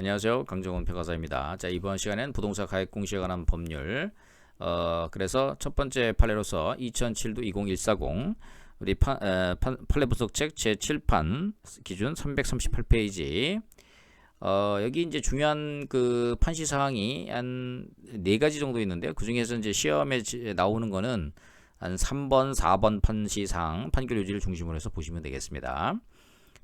안녕하세요. 강정원 평가사입니다. 자, 이번 시간엔 부동산 가액 공시에 관한 법률. 그래서 첫 번째 판례로서 2007도 20140 우리 판례 분석책 제7판 기준 338페이지. 여기 이제 중요한 그 판시 사항이 한 4가지 정도 있는데요. 그 중에서 이제 시험에 나오는 거는 한 3번, 4번 판시 사항, 판결 유지를 중심으로 해서 보시면 되겠습니다.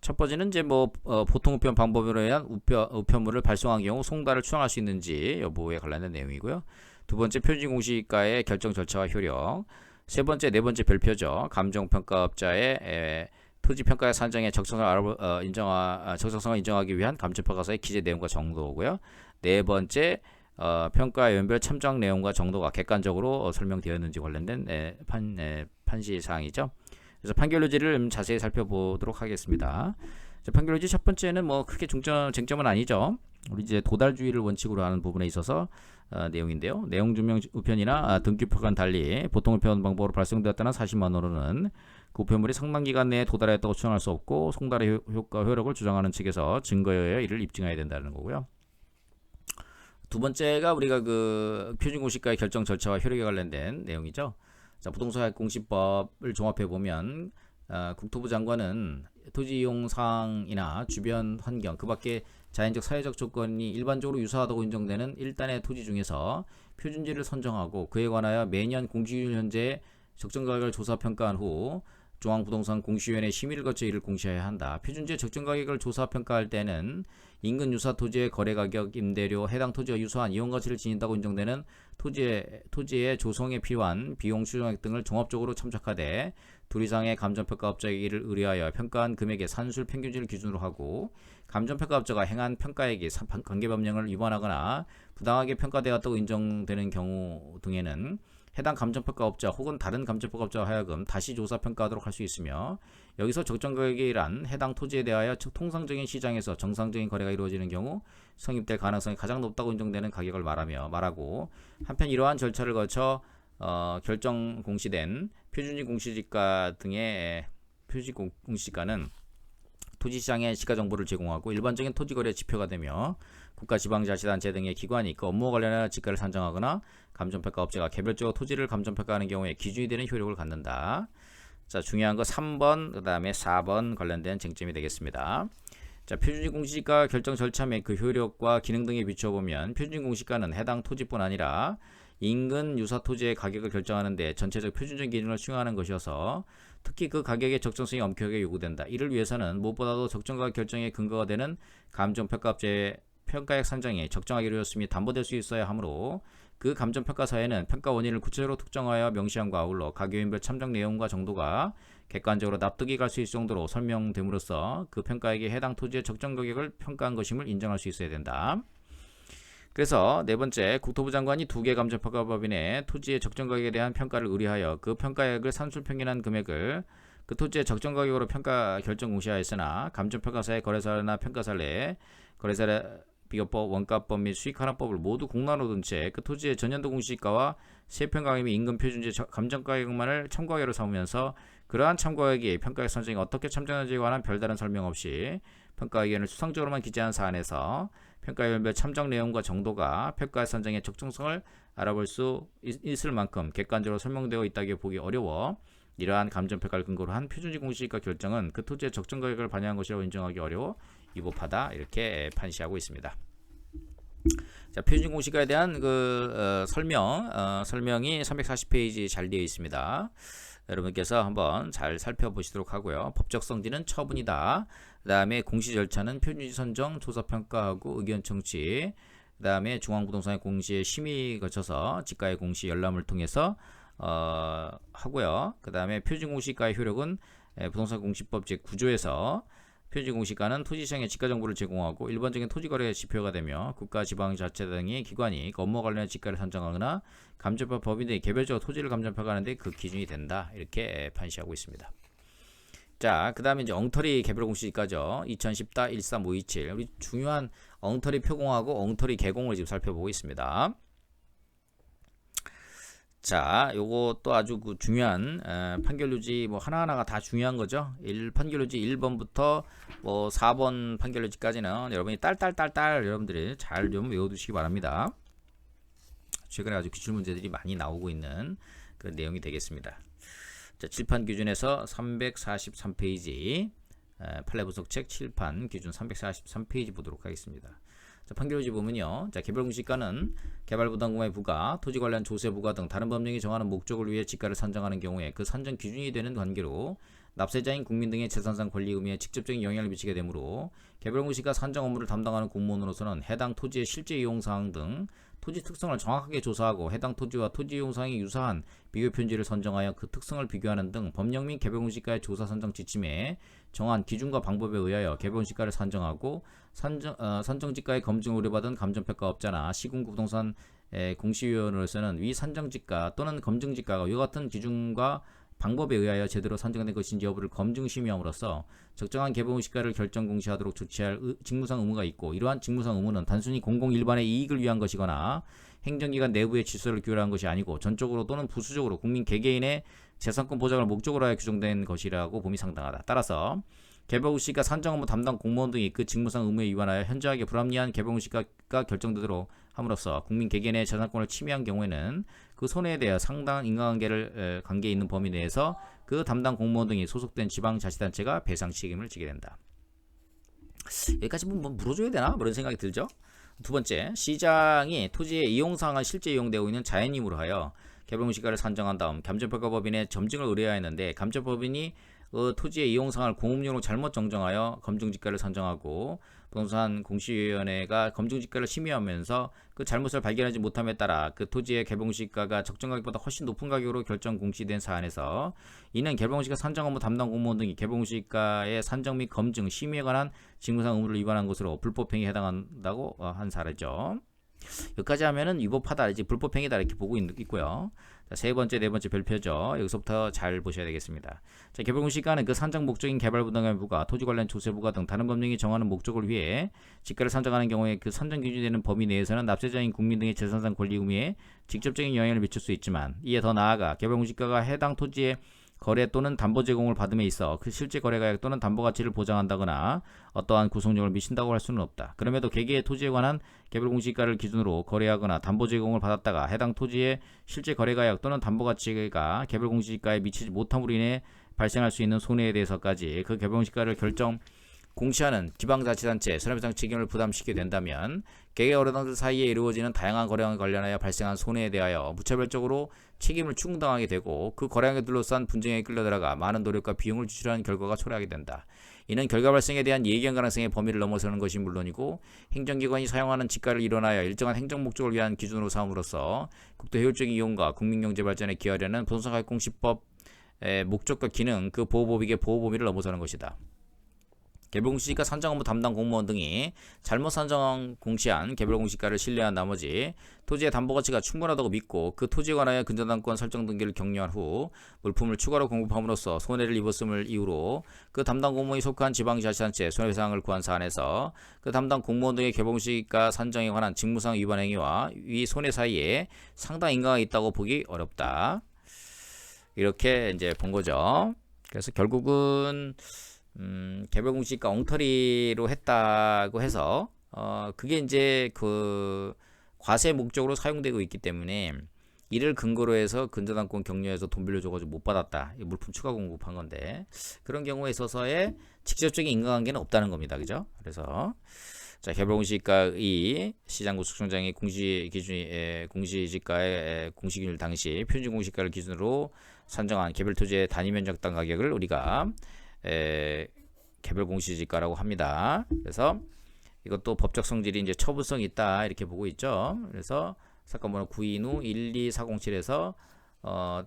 첫 번째는 이제 보통 우편 방법으로 의한 우편물을 발송한 경우 송달을 추정할 수 있는지 여부에 관련된 내용이고요. 두 번째 표준 공시가의 결정 절차와 효력. 세 번째, 네 번째 별표죠. 감정평가업자의 토지평가의 산정의 적정성을 인정하기 위한 감정평가서의 기재 내용과 정도고요. 네 번째, 평가 연별 참정 내용과 정도가 객관적으로 설명되었는지 관련된 판시 사항이죠. 그래서 판결 유지를 자세히 살펴보도록 하겠습니다. 판결 유지 첫 번째는 뭐 크게 쟁점은 아니죠. 우리 이제 도달주의를 원칙으로 하는 부분에 있어서 내용인데요. 내용 증명 우편이나 등기표과는 달리 보통 우편 방법으로 발송되었다는 사실만으로는 그 우편물이 상당 기간 내에 도달했다고 추정할 수 없고 송달의 효력을 주장하는 측에서 증거에 의해 이를 입증해야 된다는 거고요. 두 번째가 우리가 그 표준공시가의 결정 절차와 효력에 관련된 내용이죠. 자, 부동산 공시법을 종합해 보면 국토부 장관은 토지 이용 사항이나 주변 환경, 그밖에 자연적 사회적 조건이 일반적으로 유사하다고 인정되는 일단의 토지 중에서 표준지를 선정하고 그에 관하여 매년 공시율 현재 적정 가격을 조사 평가한 후 중앙부동산 공시위원회 심의를 거쳐 이를 공시해야 한다. 표준지의 적정 가격을 조사 평가할 때는 인근 유사 토지의 거래 가격, 임대료, 해당 토지와 유사한 이용 가치를 지닌다고 인정되는 토지의 조성에 필요한 비용 추정액 등을 종합적으로 참작하되 둘 이상의 감정평가업자에게 이를 의뢰하여 평가한 금액의 산술 평균치를 기준으로 하고 감정평가업자가 행한 평가액이 관계법령을 위반하거나 부당하게 평가되었다고 인정되는 경우 등에는 해당 감정평가업자 혹은 다른 감정평가업자와 하여금 다시 조사평가하도록 할 수 있으며 여기서 적정가격이란 해당 토지에 대하여 통상적인 시장에서 정상적인 거래가 이루어지는 경우 성립될 가능성이 가장 높다고 인정되는 가격을 말하고 한편 이러한 절차를 거쳐 결정 공시된 표준지 공시지가 등의 표지 공시지가는 토지시장의 시가정보를 제공하고 일반적인 토지거래 지표가 되며 국가지방자치단체 등의 기관이 그 업무와 관련하여 지가를 산정하거나 감정평가업체가 개별적으로 토지를 감정평가하는 경우에 기준이 되는 효력을 갖는다. 자, 중요한 거 3번 그 다음에 4번 관련된 쟁점이 되겠습니다. 자, 표준지 공시지가 결정 절차 및 그 효력과 기능 등에 비춰보면 표준지 공시가는 해당 토지뿐 아니라 인근 유사 토지의 가격을 결정하는 데 전체적 표준적 기준을 수행하는 것이어서 특히 그 가격의 적정성이 엄격하게 요구된다. 이를 위해서는 무엇보다도 적정가격 결정의 근거가 되는 감정평가업체의 평가액 산정이 적정하게 이루어졌음이 담보될 수 있어야 하므로 그 감정평가서에는 평가 원인을 구체적으로 특정하여 명시함과 아울러 가격인별 참정 내용과 정도가 객관적으로 납득이 갈 수 있을 정도로 설명됨으로써 그 평가액이 해당 토지의 적정 가격을 평가한 것임을 인정할 수 있어야 된다. 그래서 네 번째, 국토부 장관이 2개 감정평가법인의 토지의 적정 가격에 대한 평가를 의뢰하여 그 평가액을 산술평균한 금액을 그 토지의 적정 가격으로 평가 결정 공시하였으나 감정평가사의 거래사나 평가사를 내에 거래사 비교법, 원가법 및 수익환원법을 모두 공란으로 둔 채 그 토지의 전년도 공시가와 세평가액 및 임금 표준지 감정가격만을 참고하기로 삼으면서 그러한 참고액이 평가액 선정이 어떻게 참정하는지에 관한 별다른 설명 없이 평가 의견을 수상적으로만 기재한 사안에서 평가연별 참정 내용과 정도가 평가 선정의 적정성을 알아볼 수 있을 만큼 객관적으로 설명되어 있다고 보기 어려워 이러한 감정평가를 근거로 한 표준지 공시지가 결정은 그 토지의 적정 가격을 반영한 것이라고 인정하기 어려워 위법하다, 이렇게 판시하고 있습니다. 자, 표준지 공시가에 대한 설명이 340페이지 잘 되어 있습니다. 여러분께서 한번 잘 살펴보시도록 하고요. 법적 성질은 처분이다. 그 다음에 공시 절차는 표준지 선정, 조사평가하고 의견 청취, 그 다음에 중앙부동산의 공시의 심의 거쳐서 지가의 공시 열람을 통해서 하고요. 그 다음에 표준공시가의 효력은 부동산 공시법 제9조에서 표준공시가는 토지시장의 지가정보를 제공하고 일반적인 토지거래 지표가 되며 국가지방자치 등의 기관이 그 업무와 관련한 지가를 선정하거나 감정평가 법인 등이 개별적으로 토지를 감정평가하는 데 그 기준이 된다, 이렇게 판시하고 있습니다. 자, 그 다음에 이제 엉터리 개별공시지가죠. 2010-13527 우리 중요한 엉터리 표공하고 엉터리 개공을 지금 살펴보고 있습니다. 자, 요거 또 아주 그 중요한 판결 유지 뭐 하나하나가 다 중요한 거죠. 판결 유지 1번부터 뭐 4번 판결 유지까지는 여러분이 딸딸딸딸 여러분들이 잘 좀 외워두시기 바랍니다. 최근에 아주 기출 문제들이 많이 나오고 있는 그런 내용이 되겠습니다. 자, 칠판 기준에서 343페이지 판례 분석책 칠판 기준 343페이지 보도록 하겠습니다. 자, 판결 유지 보면요. 자, 개별공시가는 개발부담금의 부과, 토지 관련 조세 부과 등 다른 법령이 정하는 목적을 위해 지가를 산정하는 경우에 그 산정 기준이 되는 관계로 납세자인 국민 등의 재산상 권리 의무에 직접적인 영향을 미치게 되므로 개별공시가 산정 업무를 담당하는 공무원으로서는 해당 토지의 실제 이용 사항 등 토지 특성을 정확하게 조사하고 해당 토지와 토지 이용 사항이 유사한 비교 편지를 선정하여 그 특성을 비교하는 등 법령 및 개별공시가의 조사 선정 지침에 정한 기준과 방법에 의하여 개별공시가를 산정하고 산정지가의 검증을 의뢰받은 감정평가업자나 시군부동산 공시위원으로서는 위 산정지가 또는 검증지가가 이와 같은 기준과 방법에 의하여 제대로 산정된 것인지 여부를 검증 심의함으로써 적정한 개별공시가를 결정 공시하도록 조치할 직무상 의무가 있고, 이러한 직무상 의무는 단순히 공공 일반의 이익을 위한 것이거나 행정기관 내부의 질서를 규율한 것이 아니고 전적으로 또는 부수적으로 국민 개개인의 재산권 보장을 목적으로 하여 규정된 것이라고 봄이 상당하다. 따라서 개별공시가 산정 업무 담당 공무원 등이 그 직무상 의무에 위반하여 현저하게 불합리한 개별공시가가 결정되도록 함으로써 국민 개개인의 재산권을 침해한 경우에는 그 손해에 대해 상당한 인과관계를 관계 있는 범위 내에서 그 담당 공무원 등이 소속된 지방자치단체가 배상 책임을 지게 된다. 여기까지 뭐 물어줘야 되나? 그런 생각이 들죠. 두 번째, 시장이 토지의 이용사항을 실제 이용되고 있는 자연임으로 하여 개별공시가를 산정한 다음 감정평가법인의 점증을 의뢰하였는데 감정법인이 토지의 이용사항을 공업용으로 잘못 정정하여 검증지가를 산정하고 부동산 공시위원회가 검증지가를 심의하면서 그 잘못을 발견하지 못함에 따라 그 토지의 개별공시가가 적정 가격보다 훨씬 높은 가격으로 결정 공시된 사안에서 이는 개별공시가 산정 업무 담당 공무원 등이 개별공시가의 산정 및 검증, 심의에 관한 직무상 의무를 위반한 것으로 불법행위에 해당한다고 한 사례죠. 여기까지 하면은 위법하다, 이제 불법행위다 이렇게 보고 있고요. 자, 세 번째, 네 번째 별표죠. 여기서부터 잘 보셔야 되겠습니다. 자, 개별공시가는 그 산정 목적인 개발부담금의 부과, 토지 관련 조세 부과 등 다른 법령이 정하는 목적을 위해 지가를 산정하는 경우에 그 산정 기준이 되는 범위 내에서는 납세자인 국민 등의 재산상 권리 의무에 직접적인 영향을 미칠 수 있지만, 이에 더 나아가 개별공시가가 해당 토지의 거래 또는 담보 제공을 받음에 있어 그 실제 거래가액 또는 담보 가치를 보장한다거나 어떠한 구속력을 미친다고 할 수는 없다. 그럼에도 개개의 토지에 관한 개별공시가를 기준으로 거래하거나 담보 제공을 받았다가 해당 토지의 실제 거래가액 또는 담보 가치가 개별공시가에 미치지 못함으로 인해 발생할 수 있는 손해에 대해서까지 그 개별공시가를 결정 공시하는 지방자치단체 손해배상 책임을 부담시키게 된다면 개개 거래당들 사이에 이루어지는 다양한 거래량에 관련하여 발생한 손해에 대하여 무차별적으로 책임을 추궁당하게 되고 그 거래량에 둘러싼 분쟁에 끌려들어가 많은 노력과 비용을 지출하는 결과가 초래하게 된다. 이는 결과 발생에 대한 예견 가능성의 범위를 넘어서는 것이 물론이고 행정기관이 사용하는 지가를 일원하여 일정한 행정 목적을 위한 기준으로 삼음으로써 국토 효율적인 이용과 국민경제 발전에 기여하려는 부동산가액공시법의 목적과 기능, 그 보호법익의 보호 범위를 넘어서는 것이다. 개별공시가 산정 업무 담당 공무원 등이 잘못 산정 공시한 개별공시가를 신뢰한 나머지 토지의 담보가치가 충분하다고 믿고 그 토지에 관하여 근저당권 설정 등기를 격려한 후 물품을 추가로 공급함으로써 손해를 입었음을 이유로 그 담당 공무원이 속한 지방자치단체 손해배상을 구한 사안에서 그 담당 공무원 등의 개별공시가 산정에 관한 직무상 위반 행위와 위 손해 사이에 상당 인과가 있다고 보기 어렵다. 이렇게 이제 본 거죠. 그래서 결국은 개별공시가 엉터리로 했다고 해서 그게 이제 그 과세 목적으로 사용되고 있기 때문에 이를 근거로 해서 근저당권 격려해서 돈 빌려줘가지고 못 받았다, 물품 추가 공급한 건데 그런 경우에 있어서의 직접적인 인과관계는 없다는 겁니다. 그죠? 그래서 자, 개별공시가의 시장구축청장이 공시지가의 공시기준일 당시 표준공시가를 기준으로 산정한 개별토지의 단위면적당 가격을 우리가 개별공시지가라고 합니다. 그래서 이것도 법적 성질이 이제 처분성이 있다 이렇게 보고 있죠. 그래서 사건 번호 92-12407에서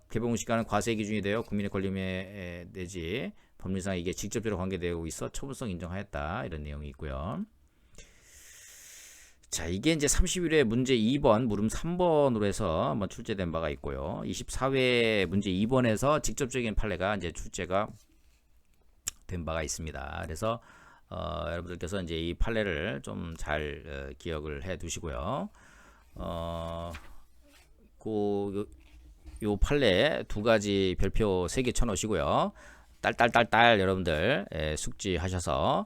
개별공시가는 과세 기준이 되어 국민의 권리에 내지 법률상 이게 직접적으로 관계되고 있어 처분성 인정하였다 이런 내용이 있고요. 자, 이게 이제 31회 문제 2번 물음 3번으로 해서 한번 출제된 바가 있고요. 24회 문제 2번에서 직접적인 판례가 이제 출제가 된 바가 있습니다. 그래서 여러분들께서 이제 이 판례를 좀 잘 기억을 해 두시고요. 요 판례 두 가지 별표 3개 쳐놓으시고요. 딸딸딸딸 여러분들 숙지하셔서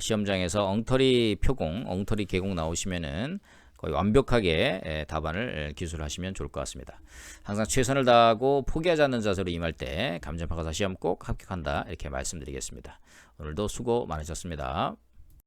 시험장에서 엉터리 표공, 엉터리 계공 나오시면은 거의 완벽하게 답안을 기술하시면 좋을 것 같습니다. 항상 최선을 다하고 포기하지 않는 자세로 임할 때 감전파가사 시험 꼭 합격한다 이렇게 말씀드리겠습니다. 오늘도 수고 많으셨습니다.